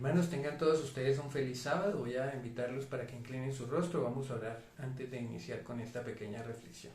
Hermanos, tengan todos ustedes un feliz sábado. Voy a invitarlos para que inclinen su rostro. Vamos a orar antes de iniciar con esta pequeña reflexión.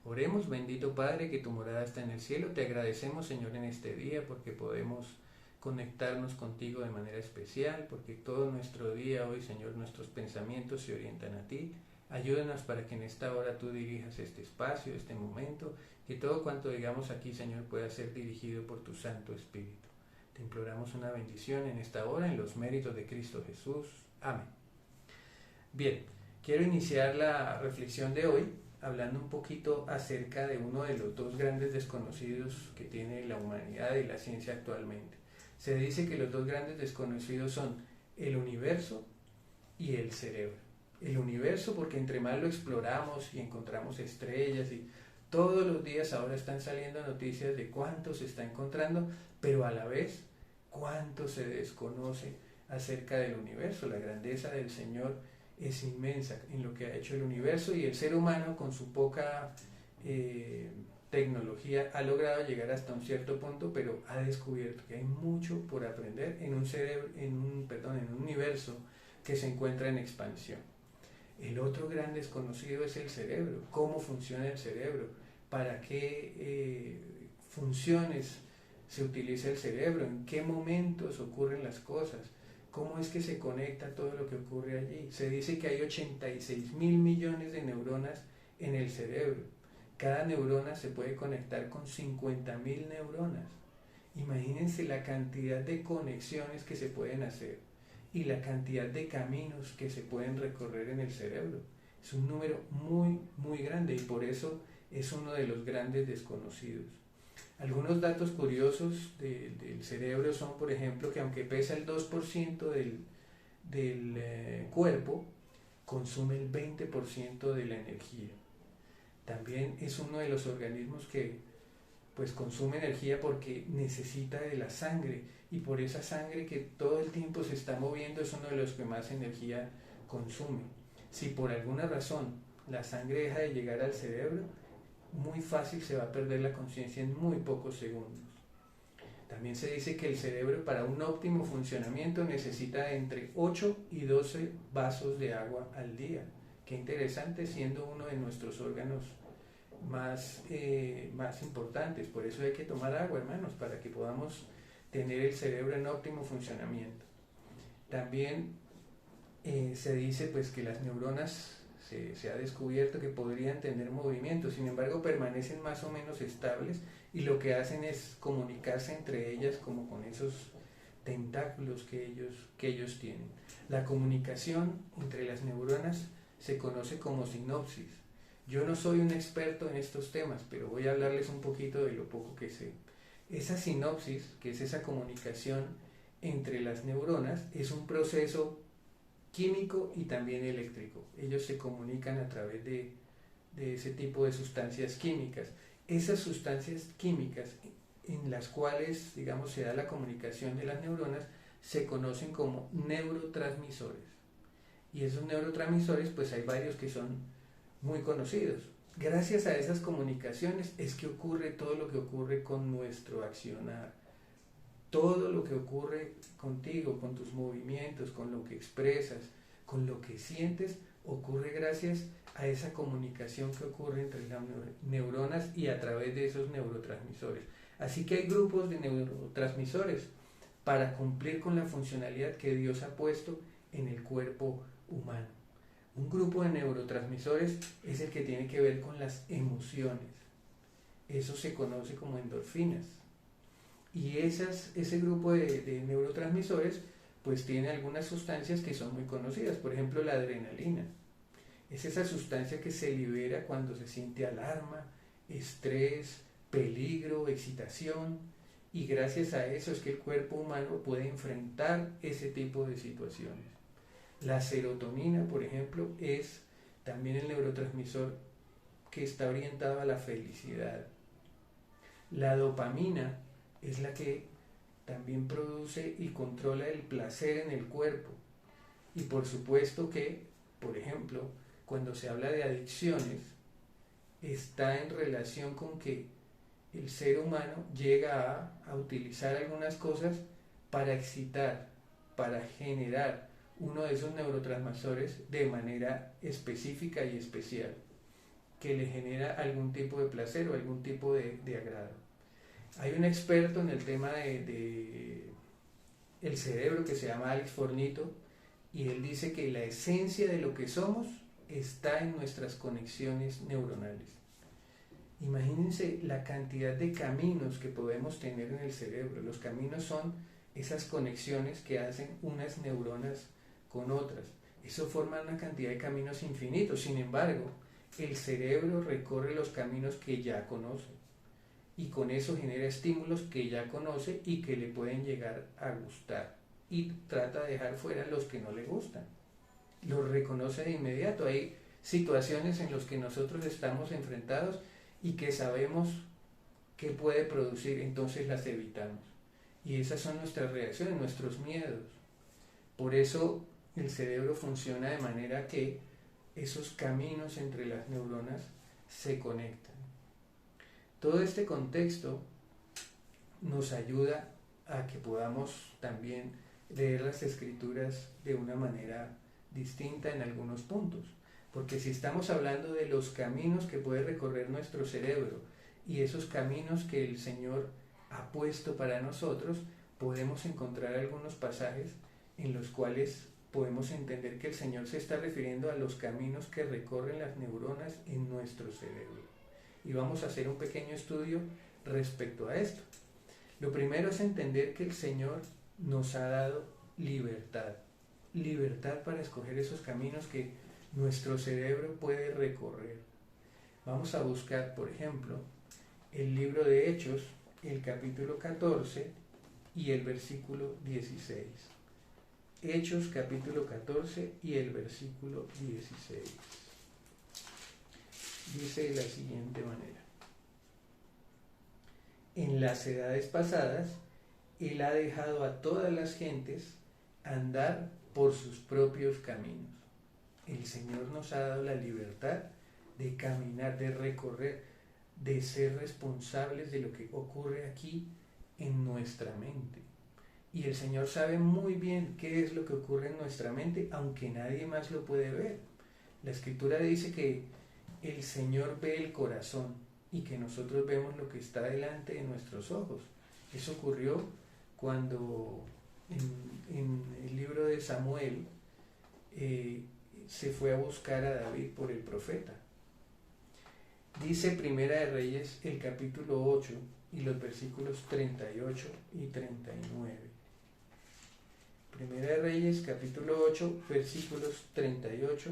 Oremos, bendito Padre, que tu morada está en el cielo. Te agradecemos, Señor, en este día porque podemos conectarnos contigo de manera especial, porque todo nuestro día hoy, Señor, nuestros pensamientos se orientan a ti. Ayúdanos para que en esta hora tú dirijas este espacio, este momento, que todo cuanto digamos aquí, Señor, pueda ser dirigido por tu Santo Espíritu. Te imploramos una bendición en esta hora, en los méritos de Cristo Jesús. Amén. Bien, quiero iniciar la reflexión de hoy hablando un poquito acerca de uno de los dos grandes desconocidos que tiene la humanidad y la ciencia actualmente. Se dice que los dos grandes desconocidos son el universo y el cerebro. El universo porque entre más lo exploramos y encontramos estrellas y todos los días ahora están saliendo noticias de cuánto se está encontrando, pero a la vez cuánto se desconoce acerca del universo. La grandeza del Señor es inmensa en lo que ha hecho el universo, y el ser humano con su poca tecnología ha logrado llegar hasta un cierto punto, pero ha descubierto que hay mucho por aprender en un universo que se encuentra en expansión. El otro gran desconocido es el cerebro. ¿Cómo funciona el cerebro? ¿Para qué funciones se utiliza el cerebro? ¿En qué momentos ocurren las cosas? ¿Cómo es que se conecta todo lo que ocurre allí? Se dice que hay 86.000 millones de neuronas en el cerebro. Cada neurona se puede conectar con 50.000 neuronas. Imagínense la cantidad de conexiones que se pueden hacer y la cantidad de caminos que se pueden recorrer en el cerebro. Es un número muy, muy grande, y por eso es uno de los grandes desconocidos. Algunos datos curiosos del cerebro son, por ejemplo, que aunque pesa el 2% del cuerpo, consume el 20% de la energía. También es uno de los organismos que pues consume energía porque necesita de la sangre, y por esa sangre que todo el tiempo se está moviendo es uno de los que más energía consume. Si por alguna razón la sangre deja de llegar al cerebro, muy fácil se va a perder la conciencia en muy pocos segundos. También se dice que el cerebro, para un óptimo funcionamiento, necesita entre 8 y 12 vasos de agua al día. Qué interesante, siendo uno de nuestros órganos más importantes. Por eso hay que tomar agua, hermanos, para que podamos tener el cerebro en óptimo funcionamiento. También se dice pues que las neuronas se ha descubierto que podrían tener movimiento, sin embargo permanecen más o menos estables, y lo que hacen es comunicarse entre ellas como con esos tentáculos que ellos tienen. La comunicación entre las neuronas se conoce como sinapsis. Yo no soy un experto en estos temas, pero voy a hablarles un poquito de lo poco que sé. Esa sinapsis, que es esa comunicación entre las neuronas, es un proceso químico y también eléctrico. Ellos se comunican a través de ese tipo de sustancias químicas. Esas sustancias químicas en las cuales, digamos, se da la comunicación de las neuronas se conocen como neurotransmisores. Y esos neurotransmisores, pues hay varios que son muy conocidos. Gracias a esas comunicaciones es que ocurre todo lo que ocurre con nuestro accionar. Todo lo que ocurre contigo, con tus movimientos, con lo que expresas, con lo que sientes, ocurre gracias a esa comunicación que ocurre entre las neuronas y a través de esos neurotransmisores. Así que hay grupos de neurotransmisores para cumplir con la funcionalidad que Dios ha puesto en el cuerpo humano. Un grupo de neurotransmisores es el que tiene que ver con las emociones. Eso se conoce como endorfinas. Y ese grupo de neurotransmisores pues tiene algunas sustancias que son muy conocidas. Por ejemplo, la adrenalina. Es esa sustancia que se libera cuando se siente alarma, estrés, peligro, excitación. Y gracias a eso es que el cuerpo humano puede enfrentar ese tipo de situaciones. La serotonina, por ejemplo, es también el neurotransmisor que está orientado a la felicidad. La dopamina es la que también produce y controla el placer en el cuerpo. Y por supuesto que, por ejemplo, cuando se habla de adicciones, está en relación con que el ser humano llega a utilizar algunas cosas para excitar para generar uno de esos neurotransmisores de manera específica y especial, que le genera algún tipo de placer o algún tipo de agrado. Hay un experto en el tema de el cerebro que se llama Alex Fornito, y él dice que la esencia de lo que somos está en nuestras conexiones neuronales. Imagínense la cantidad de caminos que podemos tener en el cerebro. Los caminos son esas conexiones que hacen unas neuronas con otras. Eso forma una cantidad de caminos infinitos. Sin embargo, el cerebro recorre los caminos que ya conoce y con eso genera estímulos que ya conoce y que le pueden llegar a gustar, y trata de dejar fuera los que no le gustan. Los reconoce de inmediato. Hay situaciones en las que nosotros estamos enfrentados y que sabemos que puede producir, entonces las evitamos. Y esas son nuestras reacciones, nuestros miedos. Por eso el cerebro funciona de manera que esos caminos entre las neuronas se conectan. Todo este contexto nos ayuda a que podamos también leer las escrituras de una manera distinta en algunos puntos. Porque si estamos hablando de los caminos que puede recorrer nuestro cerebro y esos caminos que el Señor ha puesto para nosotros, podemos encontrar algunos pasajes en los cuales podemos entender que el Señor se está refiriendo a los caminos que recorren las neuronas en nuestro cerebro. Y vamos a hacer un pequeño estudio respecto a esto. Lo primero es entender que el Señor nos ha dado libertad. Libertad para escoger esos caminos que nuestro cerebro puede recorrer. Vamos a buscar, por ejemplo, el libro de Hechos, el capítulo 14 y el versículo 16. Hechos capítulo 14 y el versículo 16. Dice de la siguiente manera: en las edades pasadas, Él ha dejado a todas las gentes andar por sus propios caminos. El Señor nos ha dado la libertad de caminar, de recorrer, de ser responsables de lo que ocurre aquí en nuestra mente. Y el Señor sabe muy bien qué es lo que ocurre en nuestra mente, aunque nadie más lo puede ver. La Escritura dice que el Señor ve el corazón y que nosotros vemos lo que está delante de nuestros ojos. Eso ocurrió cuando en el libro de Samuel se fue a buscar a David por el profeta. Dice Primera de Reyes, el capítulo 8 y los versículos 38 y 39. Primera de Reyes, capítulo 8, versículos 38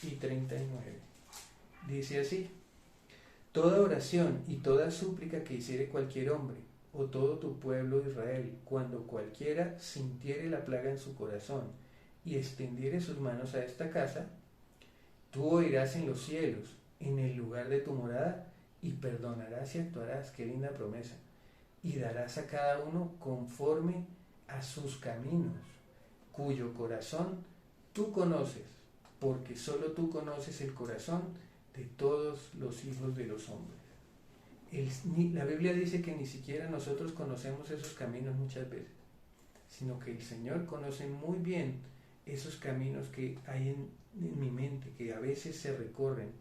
y 39. Dice así: toda oración y toda súplica que hiciere cualquier hombre, o todo tu pueblo Israel, cuando cualquiera sintiere la plaga en su corazón, y extendiere sus manos a esta casa, tú oirás en los cielos, en el lugar de tu morada, y perdonarás y actuarás. Qué linda promesa. Y darás a cada uno conforme a sus caminos, cuyo corazón tú conoces, porque solo tú conoces el corazón de todos los hijos de los hombres. La Biblia dice que ni siquiera nosotros conocemos esos caminos muchas veces, sino que el Señor conoce muy bien esos caminos que hay en mi mente, que a veces se recorren.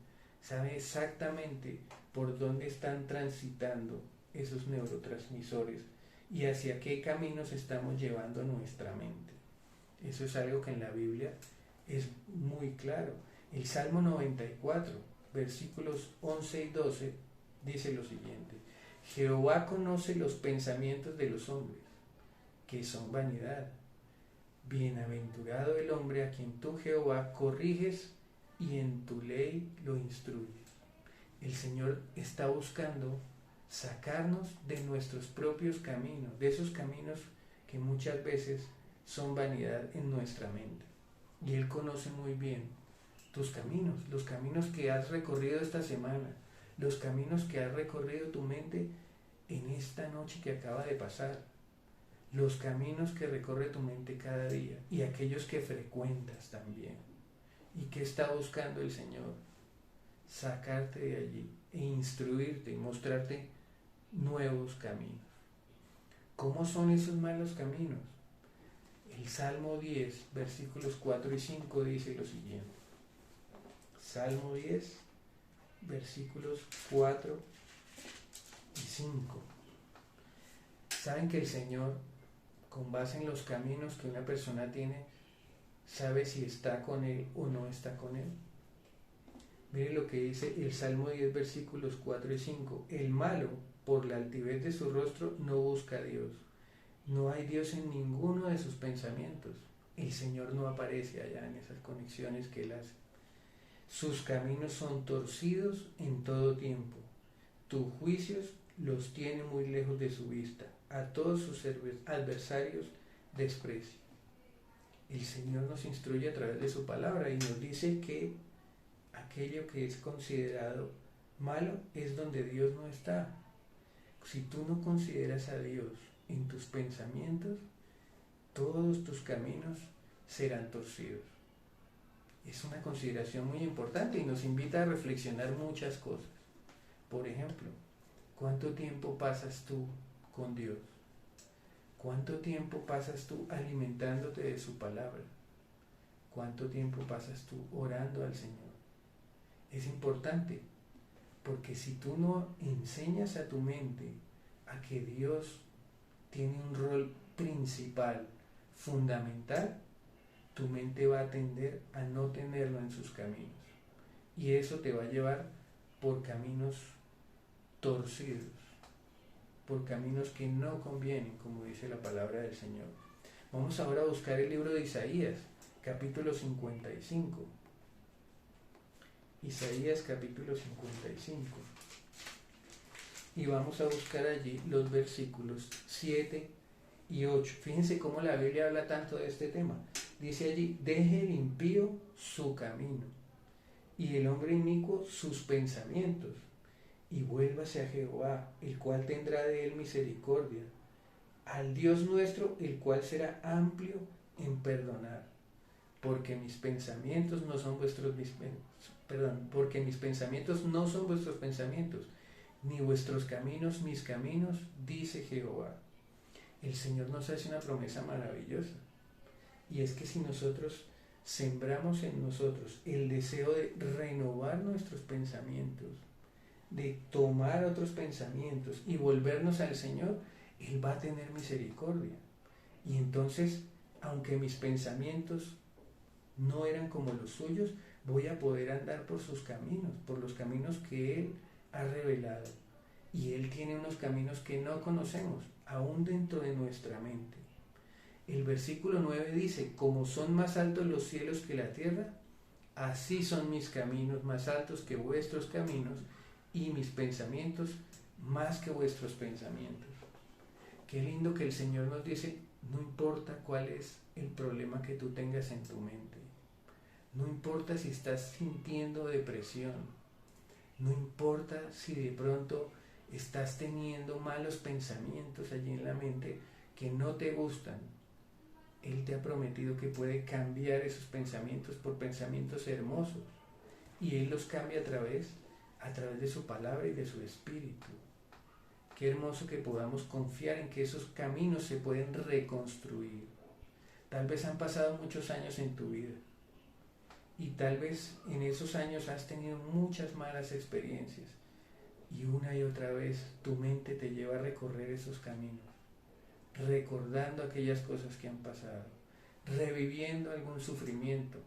Sabe exactamente por dónde están transitando esos neurotransmisores y hacia qué caminos estamos llevando nuestra mente. Eso es algo que en la Biblia es muy claro. El Salmo 94, versículos 11 y 12, dice lo siguiente: Jehová conoce los pensamientos de los hombres, que son vanidad. Bienaventurado el hombre a quien tú, Jehová, corriges y en tu ley lo instruyes. El Señor está buscando sacarnos de nuestros propios caminos, de esos caminos que muchas veces son vanidad en nuestra mente. Y Él conoce muy bien tus caminos, los caminos que has recorrido esta semana, los caminos que has recorrido tu mente en esta noche que acaba de pasar, los caminos que recorre tu mente cada día y aquellos que frecuentas también. ¿Y qué está buscando el Señor? Sacarte de allí e instruirte y mostrarte nuevos caminos. ¿Cómo son esos malos caminos? El Salmo 10, versículos 4 y 5 dice lo siguiente. Salmo 10, versículos 4 y 5. Saben que el Señor, con base en los caminos que una persona tiene, sabe si está con Él o no está con Él. Miren lo que dice el Salmo 10, versículos 4 y 5. El malo, por la altivez de su rostro, no busca a Dios. No hay Dios en ninguno de sus pensamientos. El Señor no aparece allá en esas conexiones que Él hace. Sus caminos son torcidos en todo tiempo. Tus juicios los tiene muy lejos de su vista. A todos sus adversarios desprecia. El Señor nos instruye a través de su palabra y nos dice que aquello que es considerado malo es donde Dios no está. Si tú no consideras a Dios en tus pensamientos, todos tus caminos serán torcidos. Es una consideración muy importante y nos invita a reflexionar muchas cosas. Por ejemplo, ¿cuánto tiempo pasas tú con Dios? ¿Cuánto tiempo pasas tú alimentándote de su palabra? ¿Cuánto tiempo pasas tú orando al Señor? Es importante, porque si tú no enseñas a tu mente a que Dios tiene un rol principal, fundamental, tu mente va a tender a no tenerlo en sus caminos. Y eso te va a llevar por caminos torcidos, por caminos que no convienen, como dice la palabra del Señor. Vamos ahora a buscar el libro de Isaías, capítulo 55. Isaías capítulo 55. Y vamos a buscar allí los versículos 7 y 8. Fíjense cómo la Biblia habla tanto de este tema. Dice allí, deje el impío su camino y el hombre inicuo sus pensamientos, y vuélvase a Jehová, el cual tendrá de él misericordia, al Dios nuestro, el cual será amplio en perdonar, porque mis pensamientos no son porque mis pensamientos no son vuestros pensamientos, ni vuestros caminos mis caminos, dice Jehová. El Señor nos hace una promesa maravillosa, y es que si nosotros sembramos en nosotros el deseo de renovar nuestros pensamientos, de tomar otros pensamientos y volvernos al Señor, Él va a tener misericordia. Y entonces, aunque mis pensamientos no eran como los suyos, voy a poder andar por sus caminos, por los caminos que Él ha revelado. Y Él tiene unos caminos que no conocemos, aún dentro de nuestra mente. El versículo 9 dice, como son más altos los cielos que la tierra, así son mis caminos más altos que vuestros caminos, y mis pensamientos más que vuestros pensamientos. Qué lindo que el Señor nos dice, no importa cuál es el problema que tú tengas en tu mente, no importa si estás sintiendo depresión, no importa si de pronto estás teniendo malos pensamientos allí en la mente que no te gustan. Él te ha prometido que puede cambiar esos pensamientos por pensamientos hermosos, y Él los cambia a través de su palabra y de su espíritu. Qué hermoso que podamos confiar en que esos caminos se pueden reconstruir. Tal vez han pasado muchos años en tu vida, y tal vez en esos años has tenido muchas malas experiencias, y una y otra vez tu mente te lleva a recorrer esos caminos, recordando aquellas cosas que han pasado, reviviendo algún sufrimiento,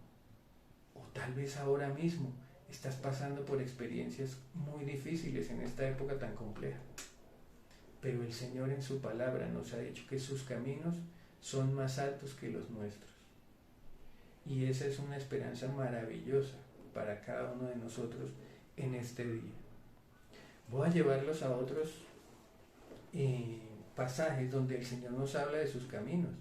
o tal vez ahora mismo estás pasando por experiencias muy difíciles en esta época tan compleja. Pero el Señor en su palabra nos ha dicho que sus caminos son más altos que los nuestros. Y esa es una esperanza maravillosa para cada uno de nosotros en este día. Voy a llevarlos a otros pasajes donde el Señor nos habla de sus caminos,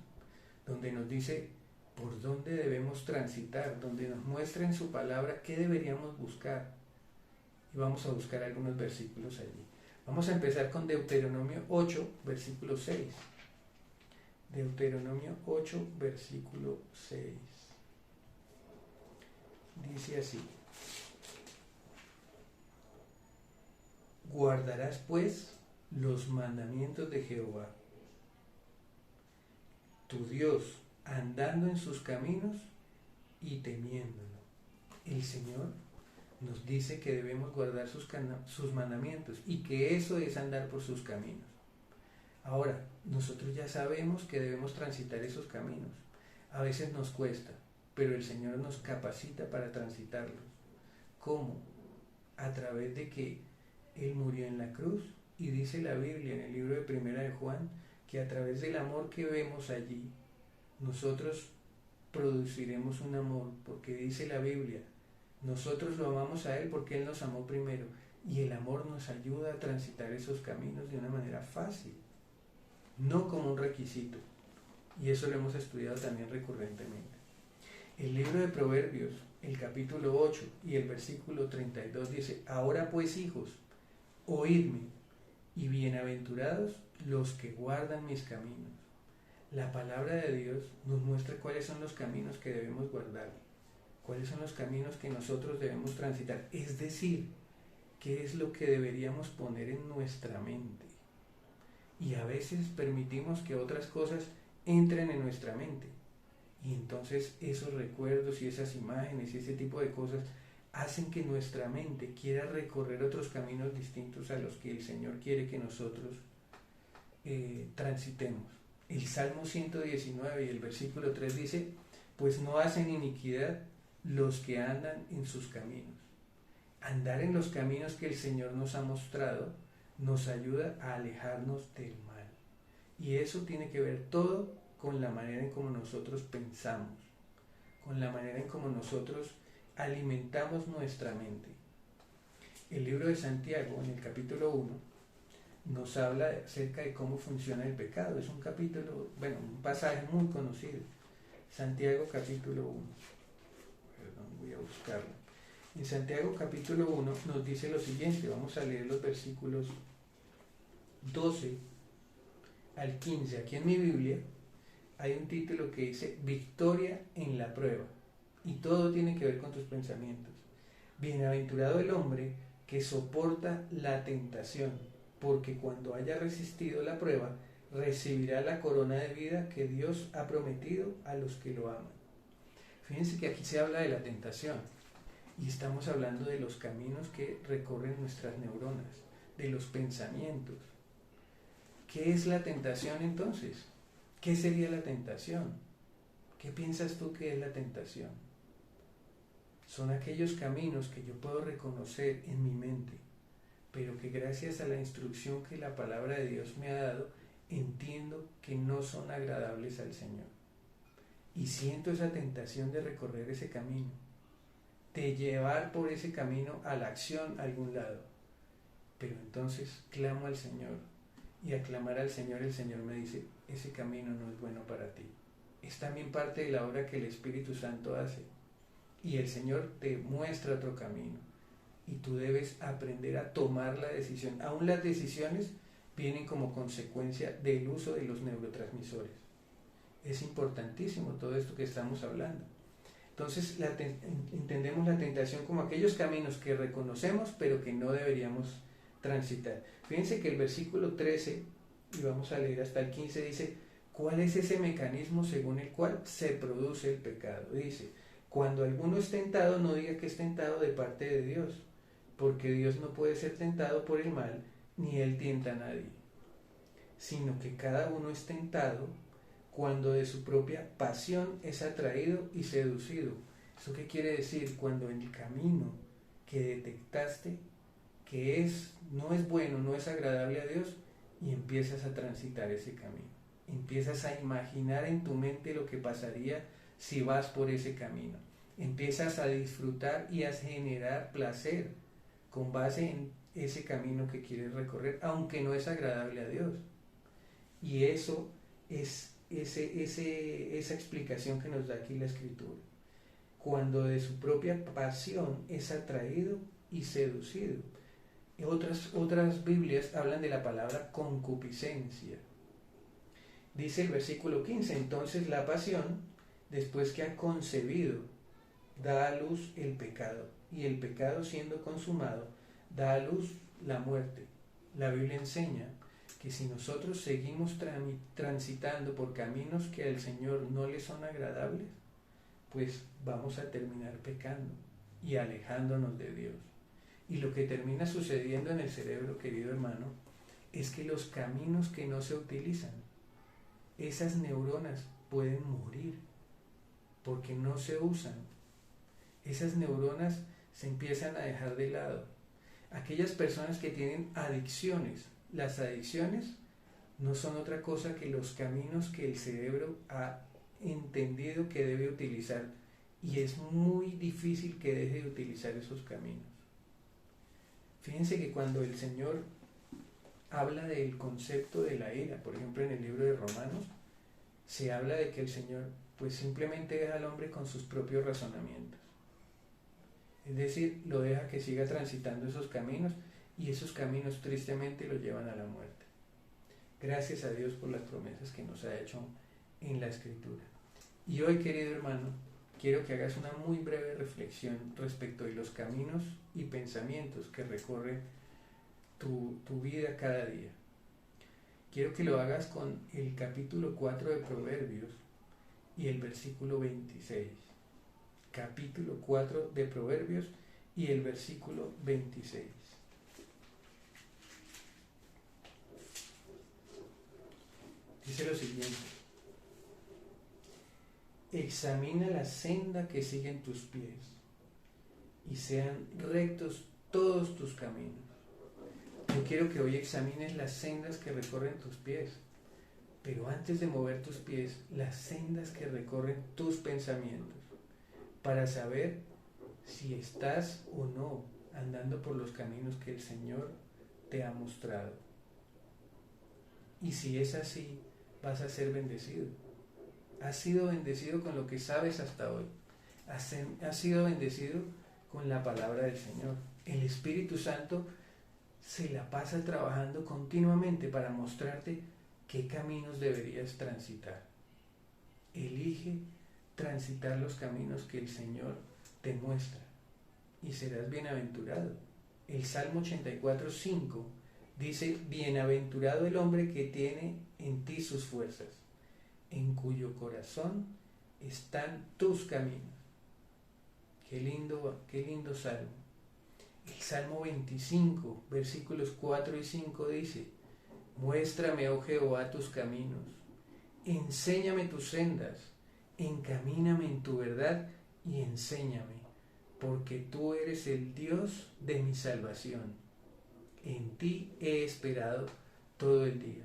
donde nos dice por dónde debemos transitar, donde nos muestra en su palabra qué deberíamos buscar. Y vamos a buscar algunos versículos allí. Vamos a empezar con Deuteronomio 8, versículo 6. Deuteronomio 8, versículo 6. Dice así: guardarás pues los mandamientos de Jehová, tu Dios, andando en sus caminos y temiéndolo. El Señor nos dice que debemos guardar sus mandamientos y que eso es andar por sus caminos. Ahora, nosotros ya sabemos que debemos transitar esos caminos. A veces nos cuesta, pero el Señor nos capacita para transitarlos. ¿Cómo? A través de que Él murió en la cruz, y dice la Biblia en el libro de Primera de Juan que a través del amor que vemos allí, nosotros produciremos un amor, porque dice la Biblia, nosotros lo amamos a Él porque Él nos amó primero, y el amor nos ayuda a transitar esos caminos de una manera fácil, no como un requisito, y eso lo hemos estudiado también recurrentemente. El libro de Proverbios, el capítulo 8 y el versículo 32 dice, ahora pues hijos, oídme, y bienaventurados los que guardan mis caminos. La palabra de Dios nos muestra cuáles son los caminos que debemos guardar, cuáles son los caminos que nosotros debemos transitar, es decir, qué es lo que deberíamos poner en nuestra mente. Y a veces permitimos que otras cosas entren en nuestra mente, y entonces esos recuerdos y esas imágenes y ese tipo de cosas hacen que nuestra mente quiera recorrer otros caminos distintos a los que el Señor quiere que nosotros transitemos. El Salmo 119 y el versículo 3 dice, pues no hacen iniquidad los que andan en sus caminos. Andar en los caminos que el Señor nos ha mostrado nos ayuda a alejarnos del mal. Y eso tiene que ver todo con la manera en cómo nosotros pensamos, con la manera en cómo nosotros alimentamos nuestra mente. El libro de Santiago, en el capítulo 1, nos habla acerca de cómo funciona el pecado. Es un capítulo, un pasaje muy conocido. Santiago capítulo 1. Perdón, voy a buscarlo. En Santiago capítulo 1 nos dice lo siguiente, vamos a leer los versículos 12 al 15. Aquí en mi Biblia hay un título que dice Victoria en la prueba. Y todo tiene que ver con tus pensamientos. Bienaventurado el hombre que soporta la tentación, porque cuando haya resistido la prueba, recibirá la corona de vida que Dios ha prometido a los que lo aman. Fíjense que aquí se habla de la tentación, y estamos hablando de los caminos que recorren nuestras neuronas, de los pensamientos. ¿Qué es la tentación entonces? ¿Qué sería la tentación? ¿Qué piensas tú que es la tentación? Son aquellos caminos que yo puedo reconocer en mi mente, pero que gracias a la instrucción que la palabra de Dios me ha dado, entiendo que no son agradables al Señor. Y siento esa tentación de recorrer ese camino, de llevar por ese camino a la acción a algún lado. Pero entonces clamo al Señor, y al clamar al Señor, el Señor me dice, ese camino no es bueno para ti. Es también parte de la obra que el Espíritu Santo hace. Y el Señor te muestra otro camino. Y tú debes aprender a tomar la decisión. Aún las decisiones vienen como consecuencia del uso de los neurotransmisores. Es importantísimo todo esto que estamos hablando. Entonces entendemos la tentación como aquellos caminos que reconocemos pero que no deberíamos transitar. Fíjense que el versículo 13, y vamos a leer hasta el 15, dice, ¿cuál es ese mecanismo según el cual se produce el pecado? Dice, cuando alguno es tentado, no diga que es tentado de parte de Dios, porque Dios no puede ser tentado por el mal, ni Él tienta a nadie, sino que cada uno es tentado cuando de su propia pasión es atraído y seducido. ¿Eso qué quiere decir? Cuando en el camino que detectaste que no es bueno, no es agradable a Dios, y empiezas a transitar ese camino. Empiezas a imaginar en tu mente lo que pasaría si vas por ese camino. Empiezas a disfrutar y a generar placer con base en ese camino que quieres recorrer, aunque no es agradable a Dios. Y eso es esa explicación que nos da aquí la Escritura. Cuando de su propia pasión es atraído y seducido. Otras Biblias hablan de la palabra concupiscencia. Dice el versículo 15, entonces la pasión, después que ha concebido, da a luz el pecado, y el pecado siendo consumado, da a luz la muerte. La Biblia enseña que si nosotros seguimos transitando por caminos que al Señor no le son agradables, pues vamos a terminar pecando y alejándonos de Dios. Y lo que termina sucediendo en el cerebro, querido hermano, es que los caminos que no se utilizan, esas neuronas pueden morir porque no se usan. Esas neuronas se empiezan a dejar de lado. Aquellas personas que tienen adicciones, las adicciones no son otra cosa que los caminos que el cerebro ha entendido que debe utilizar, y es muy difícil que deje de utilizar esos caminos. Fíjense que cuando el Señor habla del concepto de la ira, por ejemplo en el libro de Romanos, se habla de que el Señor pues simplemente deja al hombre con sus propios razonamientos. Es decir, lo deja que siga transitando esos caminos, y esos caminos tristemente lo llevan a la muerte. Gracias a Dios por las promesas que nos ha hecho en la Escritura. Y hoy, querido hermano, quiero que hagas una muy breve reflexión respecto de los caminos y pensamientos que recorre tu vida cada día. Quiero que lo hagas con el capítulo 4 de Proverbios y el versículo 26. Capítulo 4 de Proverbios y el versículo 26. Dice lo siguiente: examina la senda que siguen tus pies, y sean rectos todos tus caminos. Yo quiero que hoy examines las sendas que recorren tus pies, pero antes de mover tus pies, las sendas que recorren tus pensamientos, para saber si estás o no andando por los caminos que el Señor te ha mostrado. Y si es así, vas a ser bendecido. Has sido bendecido con lo que sabes hasta hoy. Has sido bendecido con la palabra del Señor. El Espíritu Santo se la pasa trabajando continuamente para mostrarte qué caminos deberías transitar. Elige transitar los caminos que el Señor te muestra y serás bienaventurado. El Salmo 84:5 dice: bienaventurado el hombre que tiene en ti sus fuerzas, en cuyo corazón están tus caminos. Qué lindo salmo. El Salmo 25, versículos 4 y 5 dice: muéstrame, oh Jehová, tus caminos, enséñame tus sendas, encamíname en tu verdad y enséñame, porque tú eres el Dios de mi salvación. En ti he esperado todo el día.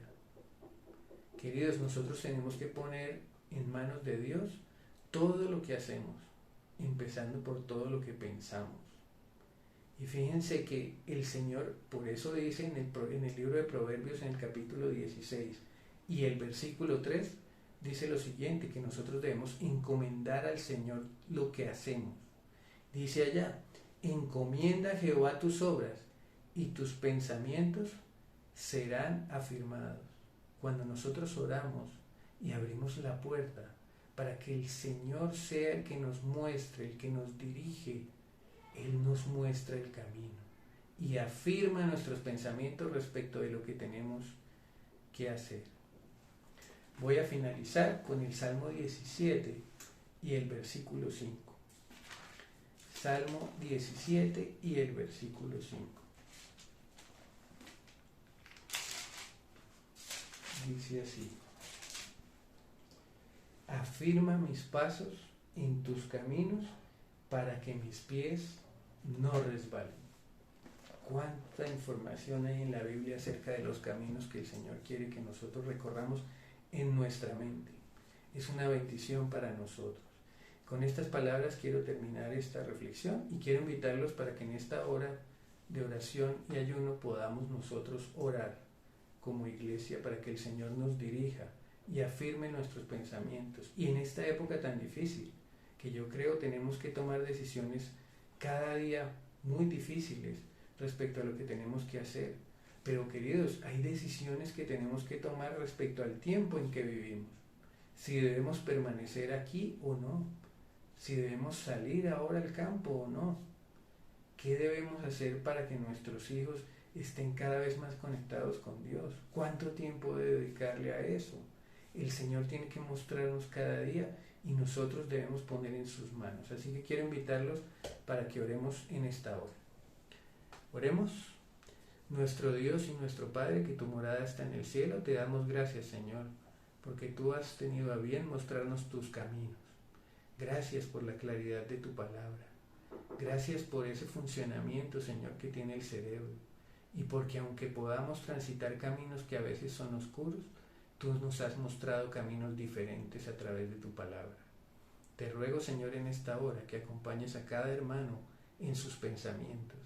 Queridos, nosotros tenemos que poner en manos de Dios todo lo que hacemos, empezando por todo lo que pensamos. Y fíjense que el Señor, por eso dice en el libro de Proverbios, en el capítulo 16 y el versículo 3, dice lo siguiente, que nosotros debemos encomendar al Señor lo que hacemos. Dice allá: encomienda a Jehová tus obras, y tus pensamientos serán afirmados. Cuando nosotros oramos y abrimos la puerta para que el Señor sea el que nos muestre, el que nos dirige, Él nos muestra el camino y afirma nuestros pensamientos respecto de lo que tenemos que hacer. Voy a finalizar con el Salmo 17 y el versículo 5. Salmo 17 y el versículo 5. Dice así: afirma mis pasos en tus caminos para que mis pies no resbalen. Cuánta información hay en la Biblia acerca de los caminos que el Señor quiere que nosotros recorramos en nuestra mente. Es una bendición para nosotros. Con estas palabras quiero terminar esta reflexión y quiero invitarlos para que en esta hora de oración y ayuno podamos nosotros orar como iglesia para que el Señor nos dirija y afirme nuestros pensamientos. Y en esta época tan difícil, que yo creo tenemos que tomar decisiones cada día muy difíciles respecto a lo que tenemos que hacer. Pero queridos, hay decisiones que tenemos que tomar respecto al tiempo en que vivimos. Si debemos permanecer aquí o no. Si debemos salir ahora al campo o no. ¿Qué debemos hacer para que nuestros hijos estén cada vez más conectados con Dios. ¿Cuánto tiempo dedicarle a eso? El Señor tiene que mostrarnos cada día y nosotros debemos poner en sus manos. Así que quiero invitarlos para que oremos en esta hora. Oremos. Nuestro Dios y nuestro Padre, que tu morada está en el cielo, te damos gracias, Señor, porque tú has tenido a bien mostrarnos tus caminos. Gracias por la claridad de tu palabra. Gracias por ese funcionamiento, Señor, que tiene el cerebro. Y porque aunque podamos transitar caminos que a veces son oscuros, tú nos has mostrado caminos diferentes a través de tu palabra. Te ruego, Señor, en esta hora que acompañes a cada hermano en sus pensamientos.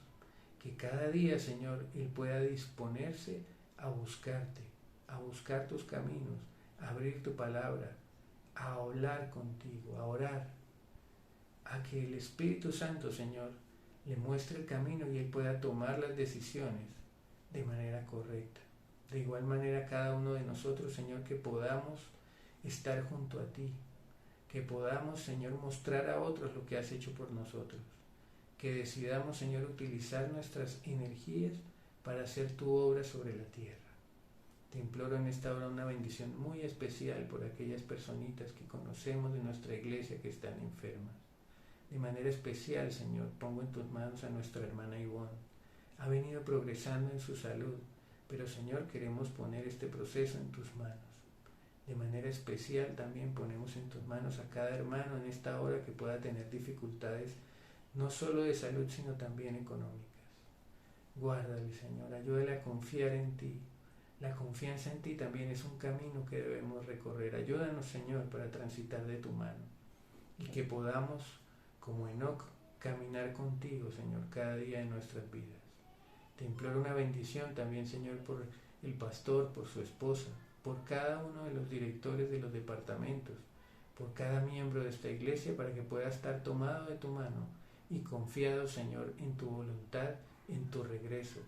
Que cada día, Señor, él pueda disponerse a buscarte, a buscar tus caminos, a abrir tu palabra, a hablar contigo, a orar, a que el Espíritu Santo, Señor, le muestre el camino y él pueda tomar las decisiones de manera correcta. De igual manera cada uno de nosotros, Señor, que podamos estar junto a ti, que podamos, Señor, mostrar a otros lo que has hecho por nosotros, que decidamos, Señor, utilizar nuestras energías para hacer tu obra sobre la tierra. Te imploro en esta hora una bendición muy especial por aquellas personitas que conocemos de nuestra iglesia que están enfermas. De manera especial, Señor, pongo en tus manos a nuestra hermana Ivonne. Ha venido progresando en su salud, pero, Señor, queremos poner este proceso en tus manos. De manera especial también ponemos en tus manos a cada hermano en esta hora que pueda tener dificultades no solo de salud, sino también económicas. Guárdale, Señor, ayúdale a confiar en ti. La confianza en ti también es un camino que debemos recorrer. Ayúdanos, Señor, para transitar de tu mano y que podamos, como Enoc, caminar contigo, Señor, cada día de nuestras vidas. Te imploro una bendición también, Señor, por el pastor, por su esposa, por cada uno de los directores de los departamentos, por cada miembro de esta iglesia, para que pueda estar tomado de tu mano y confiado, Señor, en tu voluntad, en tu regreso.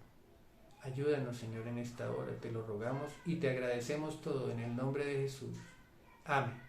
Ayúdanos, Señor, en esta hora, te lo rogamos y te agradecemos todo en el nombre de Jesús. Amén.